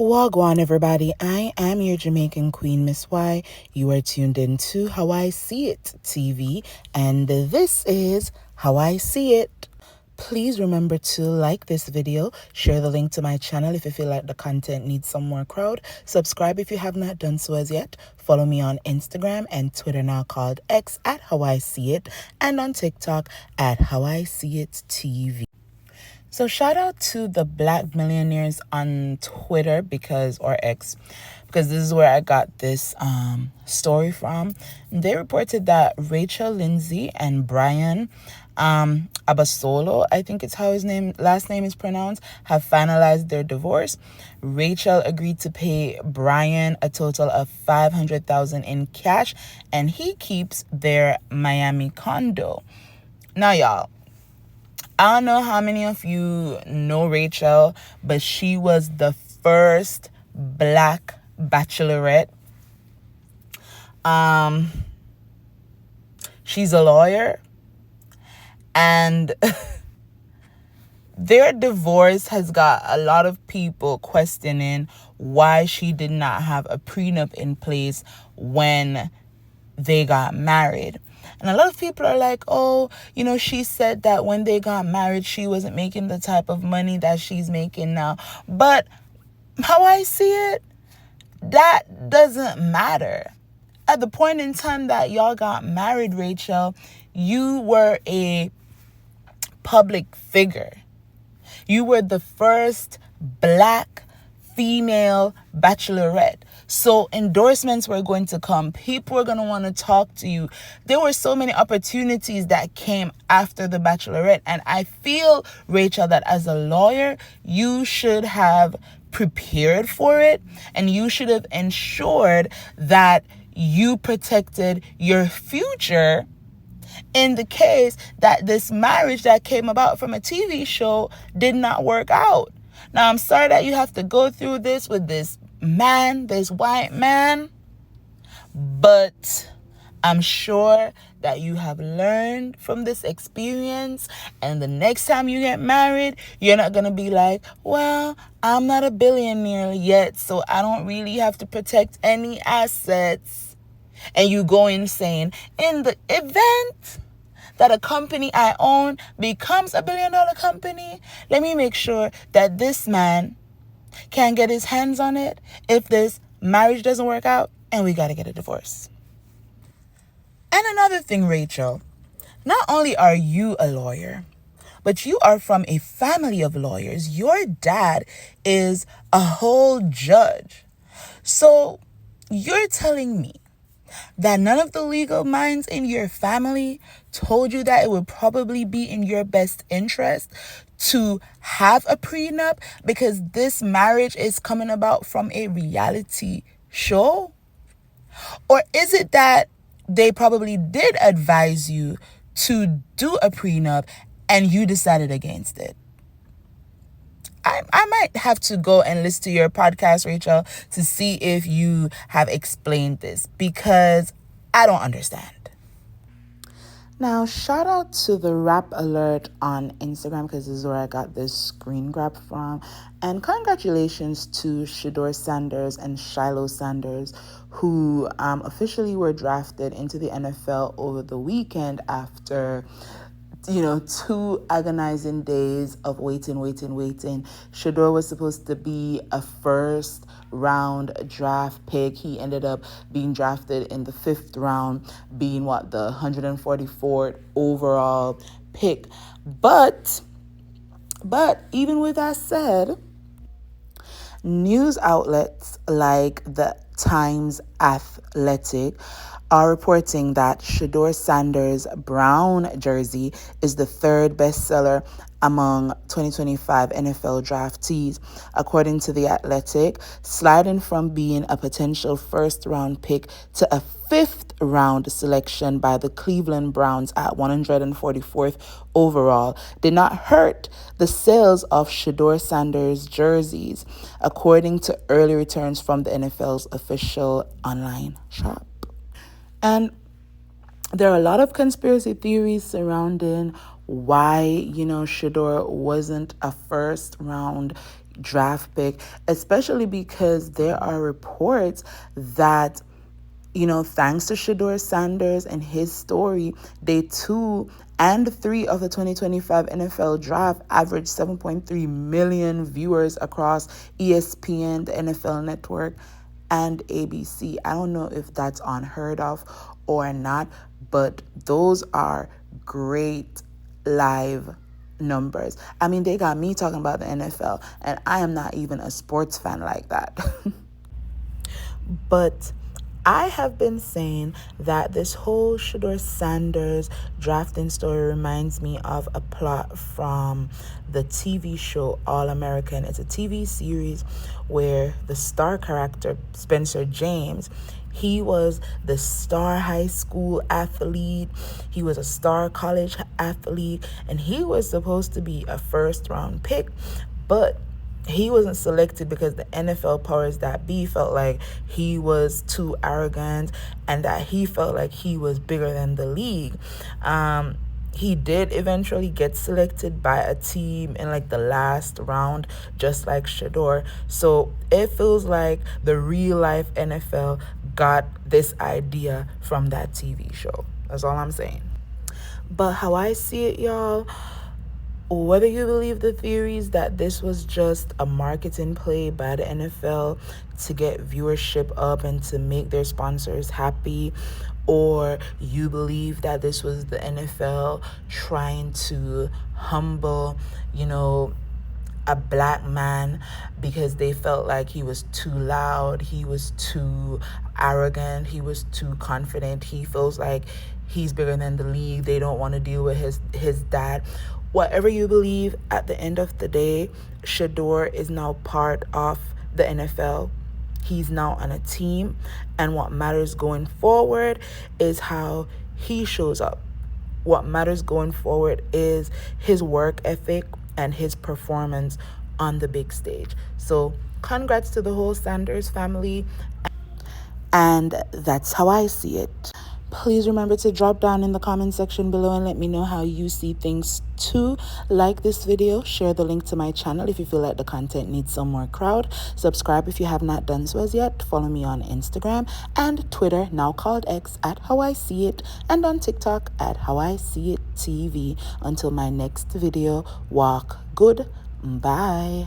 Wagwan, everybody. I am your Jamaican Queen, Miss Y. You are tuned in to How I See It TV, and this is How I See It. Please remember to like this video, share the link to my channel if you feel like the content needs some more crowd, subscribe if you have not done so as yet, follow me on Instagram and Twitter, now called X, at How I See It, and on TikTok at How I See It TV. So shout out to the Black millionaires on Twitter or X, because this is where I got this story from. They reported that Rachel, Lindsay, and Brian Abasolo, I think it's how his last name is pronounced, have finalized their divorce. Rachel agreed to pay Brian a total of $500,000 in cash, and he keeps their Miami condo. Now, y'all, I don't know how many of you know Rachel, but she was the first Black bachelorette. She's a lawyer, and their divorce has got a lot of people questioning why she did not have a prenup in place when they got married. And a lot of people are like, oh, she said that when they got married, she wasn't making the type of money that she's making now. But how I see it, that doesn't matter. At the point in time that y'all got married, Rachel, you were a public figure. You were the first Black female bachelorette. So endorsements were going to come. People were going to want to talk to you. There were so many opportunities that came after the bachelorette. And I feel, Rachel, that as a lawyer, you should have prepared for it. And you should have ensured that you protected your future in the case that this marriage that came about from a TV show did not work out. Now, I'm sorry that you have to go through this with this man, this white man, but I'm sure that you have learned from this experience, and the next time you get married, you're not going to be like, well, I'm not a billionaire yet, so I don't really have to protect any assets. And you go insane. In the event that a company I own becomes $1 billion company, let me make sure that this man can get his hands on it if this marriage doesn't work out and we got to get a divorce. And another thing, Rachel, not only are you a lawyer, but you are from a family of lawyers. Your dad is a whole judge. So you're telling me that none of the legal minds in your family told you that it would probably be in your best interest to have a prenup because this marriage is coming about from a reality show? Or is it that they probably did advise you to do a prenup and you decided against it? I might have to go and listen to your podcast, Rachel, to see if you have explained this, because I don't understand. Now, shout out to the Rap Alert on Instagram, because this is where I got this screen grab from. And congratulations to Shedeur Sanders and Shiloh Sanders, who officially were drafted into the NFL over the weekend after 2 agonizing days of waiting. Shedeur was supposed to be a first round draft pick. He ended up being drafted in the 5th round, being the 144th overall pick. But even with that said, news outlets like the Times Athletic are reporting that Shedeur Sanders' brown jersey is the 3rd bestseller among 2025 NFL draftees. According to The Athletic, sliding from being a potential 1st-round pick to a 5th-round selection by the Cleveland Browns at 144th overall did not hurt the sales of Shedeur Sanders jerseys, according to early returns from the NFL's official online shop. And there are a lot of conspiracy theories surrounding why, Shedeur wasn't a 1st round draft pick, especially because there are reports that, thanks to Shedeur Sanders and his story, day 2 and 3 of the 2025 NFL draft averaged 7.3 million viewers across ESPN, the NFL Network, and ABC. I don't know if that's unheard of or not, but those are great live numbers. I mean, they got me talking about the NFL, and I am not even a sports fan like that. But I have been saying that this whole Shedeur Sanders drafting story reminds me of a plot from the TV show All American. It's a TV series where the star character, Spencer James, he was the star high school athlete. He was a star college athlete, and he was supposed to be a first round pick, but he wasn't selected because the NFL powers that be felt like he was too arrogant and that he felt like he was bigger than the league. He did eventually get selected by a team in like the last round, just like Shedeur. So it feels like the real life NFL got this idea from that TV show. That's all I'm saying. But how I see it, y'all, whether you believe the theories that this was just a marketing play by the NFL to get viewership up and to make their sponsors happy, or you believe that this was the NFL trying to humble, a black man because they felt like he was too loud, he was too arrogant, he was too confident, he feels like he's bigger than the league, they don't want to deal with his dad. Whatever you believe, at the end of the day, Shedeur is now part of the NFL. He's now on a team, and what matters going forward is how he shows up. What matters going forward is his work ethic and his performance on the big stage. So congrats to the whole Sanders family. And that's how I see it. Please remember to drop down in the comment section below and let me know how you see things too. Like this video, share the link to my channel if you feel like the content needs some more crowd. Subscribe if you have not done so as yet. Follow me on Instagram and Twitter, now called X, at How I See It, and on TikTok at How I See It TV. Until my next video, walk good. Bye.